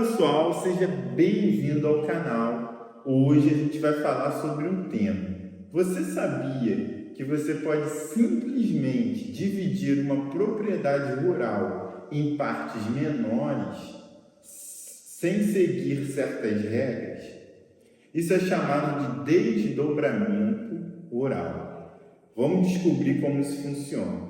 pessoal, seja bem-vindo ao canal. Hoje a gente vai falar sobre um tema. Você sabia que você pode simplesmente dividir uma propriedade rural em partes menores sem seguir certas regras? Isso é chamado de desdobramento rural. Vamos descobrir como isso funciona.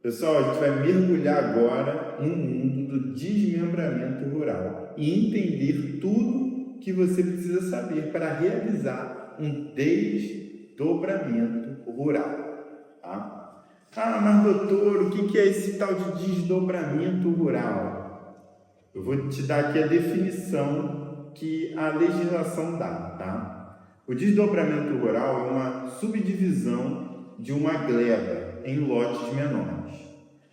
Pessoal, a gente vai mergulhar agora no mundo do desmembramento rural e entender tudo que você precisa saber para realizar um desdobramento rural. Tá? Ah, mas doutor, o que é esse tal de desdobramento rural? Eu vou te dar aqui a definição que a legislação dá. Tá? O desdobramento rural é uma subdivisão de uma gleba em lotes menores,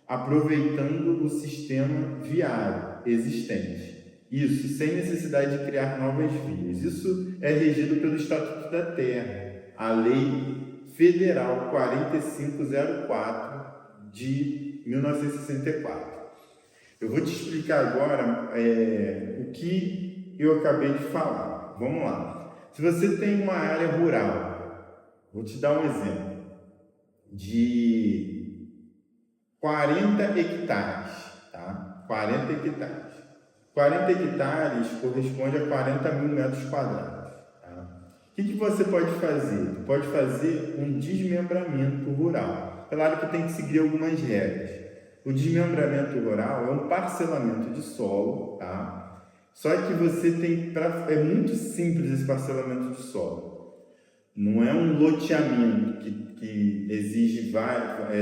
aproveitando o sistema viário existente. Isso sem necessidade de criar novas vias. Isso é regido pelo Estatuto da Terra, a Lei Federal 4504 de 1964. Eu vou te explicar agora o que eu acabei de falar. Vamos lá. Se você tem uma área rural, vou te dar um exemplo, de 40 hectares, tá? 40 hectares. 40 hectares corresponde a 40 mil metros quadrados. Tá? O que você pode fazer? Pode fazer um desmembramento rural. Claro que tem que seguir algumas regras. O desmembramento rural é um parcelamento de solo, tá? Só que você tem, é muito simples esse parcelamento de solo. Não é um loteamento que exige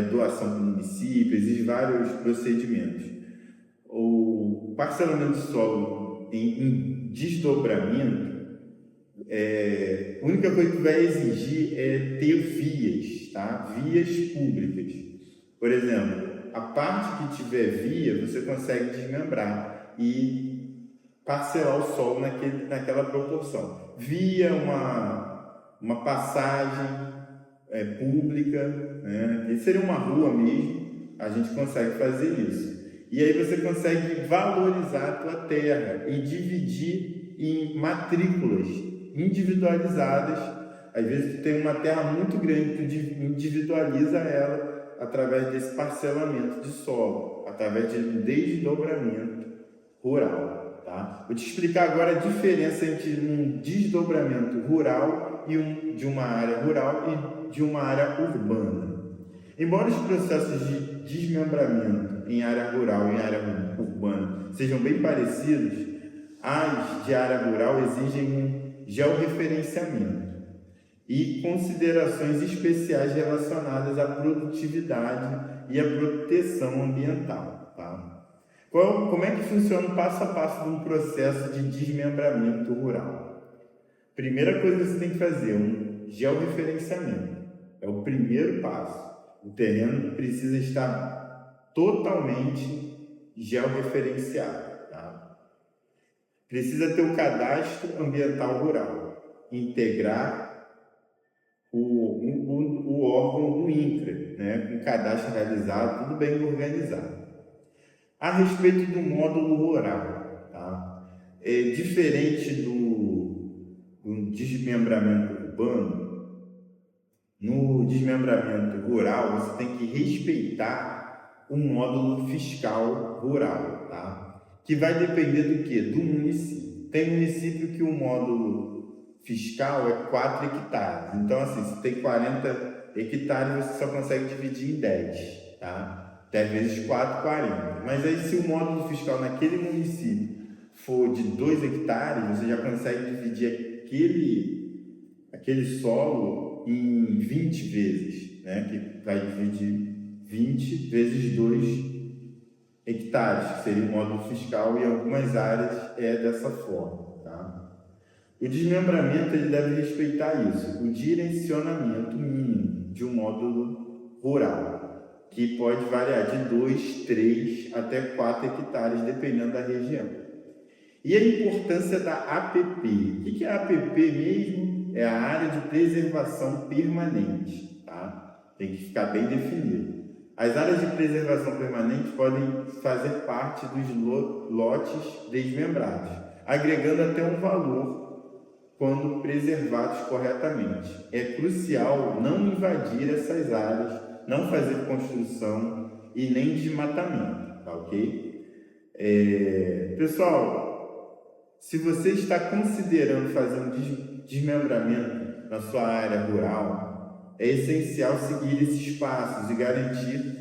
doação do município, exige vários procedimentos. O parcelamento de solo em desdobramento, a única coisa que vai exigir é ter vias, tá? Vias públicas. Por exemplo, a parte que tiver via, você consegue desmembrar e parcelar o solo naquela proporção. Via, uma passagem pública, né? E seria uma rua mesmo, a gente consegue fazer isso. E aí você consegue valorizar a tua terra e dividir em matrículas individualizadas. Às vezes tu tem uma terra muito grande, tu individualiza ela através desse parcelamento de solo, através de um desdobramento rural. Tá? Vou te explicar agora a diferença entre um desdobramento rural de uma área rural e de uma área urbana. Embora os processos de desmembramento em área rural e em área urbana sejam bem parecidos, as de área rural exigem um georreferenciamento e considerações especiais relacionadas à produtividade e à proteção ambiental. Tá? Como é que funciona o passo a passo de um processo de desmembramento rural? Primeira coisa que você tem que fazer é um georreferenciamento. É o primeiro passo. O terreno precisa estar totalmente georreferenciado. Tá? Precisa ter o cadastro ambiental rural. Integrar o órgão do INCRA, né? Com o cadastro realizado, tudo bem organizado. A respeito do módulo rural, tá? É diferente do desmembramento urbano. No desmembramento rural, você tem que respeitar o módulo fiscal rural, tá? Que vai depender do quê? Do município. Tem município que o módulo fiscal é 4 hectares. Então, assim, se tem 40 hectares, você só consegue dividir em 10, tá? 10 vezes 4, 40. Mas aí, se o módulo fiscal naquele município for de 2 hectares, você já consegue dividir aquele solo em 20 vezes, né? Que vai dividir 20 vezes 2 hectares, que seria o módulo fiscal, e em algumas áreas é dessa forma. Tá? O desmembramento ele deve respeitar isso, o direcionamento mínimo de um módulo rural, que pode variar de 2, 3 até 4 hectares, dependendo da região. E a importância da APP. O que é a APP mesmo? É a área de preservação permanente. Tá? Tem que ficar bem definido. As áreas de preservação permanente podem fazer parte dos lotes desmembrados, agregando até um valor quando preservados corretamente. É crucial não invadir essas áreas, não fazer construção e nem desmatamento, tá ok? Pessoal, se você está considerando fazer um desmembramento na sua área rural, é essencial seguir esses passos e garantir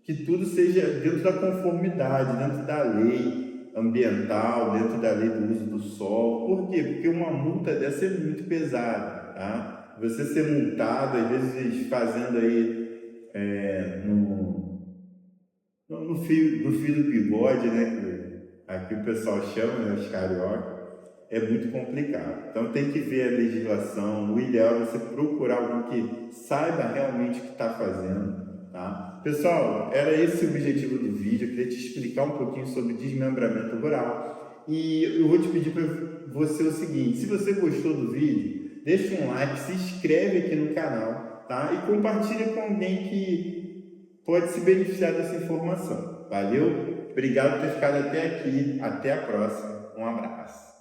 que tudo seja dentro da conformidade, dentro da lei ambiental, dentro da lei do uso do solo. Por quê? Porque uma multa dessa é muito pesada, tá? Você ser multado, às vezes fazendo aí no fio do bigode, né? Que aqui o pessoal chama, né, os carioca, é muito complicado. Então tem que ver a legislação. O ideal é você procurar alguém que saiba realmente o que está fazendo, tá? Pessoal, era esse o objetivo do vídeo. Eu queria te explicar um pouquinho sobre desmembramento rural. E eu vou te pedir para você o seguinte: se você gostou do vídeo, deixa um like, se inscreve aqui no canal, tá? E compartilha com alguém que pode se beneficiar dessa informação. Valeu? Obrigado por ter ficado até aqui. Até a próxima. Um abraço.